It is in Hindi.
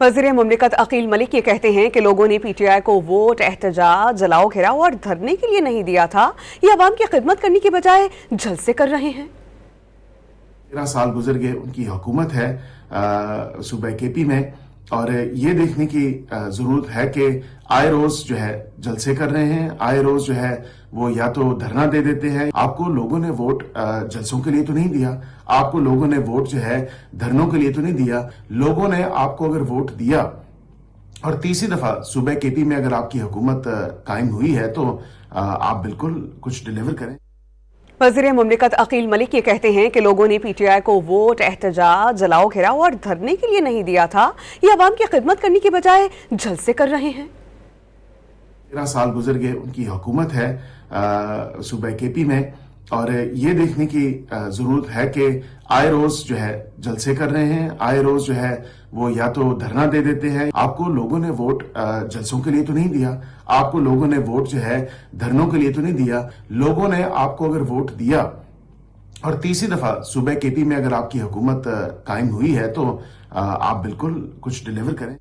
वज़ीर मुमलिकत अकील मलिक ये कहते हैं कि लोगों ने पीटीआई को वोट, एहतजाज, जलाओ घेराव और धरने के लिए नहीं दिया था। ये अवाम की खिदमत करने की बजाय जलसे कर रहे हैं। 13 साल गुजर गए, उनकी हुकूमत है सूबे केपी में, और ये देखने की जरूरत है कि आए रोज जो है जलसे कर रहे हैं, आए रोज जो है वो या तो धरना दे देते हैं। आपको लोगों ने वोट जलसों के लिए तो नहीं दिया, आपको लोगों ने वोट जो है धरनों के लिए तो नहीं दिया। लोगों ने आपको अगर वोट दिया और तीसरी दफा सूबे केपी में अगर आपकी हुकूमत कायम हुई है तो आप बिल्कुल कुछ डिलीवर करें। वज़ीर मुमलिकत अकील मलिक ये कहते हैं कि लोगों ने पीटीआई को वोट, एहतजाज, जलाओ घेराव और धरने के लिए नहीं दिया था। ये अवाम की खिदमत करने की बजाय जलसे कर रहे हैं। 13 साल गुजर गए, उनकी हुकूमत है सूबे केपी में, और ये देखने की जरूरत है कि आए रोज जो है जलसे कर रहे हैं, आए रोज जो है वो या तो धरना दे देते हैं। आपको लोगों ने वोट जलसों के लिए तो नहीं दिया, आपको लोगों ने वोट जो है धरनों के लिए तो नहीं दिया। लोगों ने आपको अगर वोट दिया और तीसरी दफा सूबे केपी में अगर आपकी हुकूमत कायम हुई है तो आप बिल्कुल कुछ डिलीवर करें।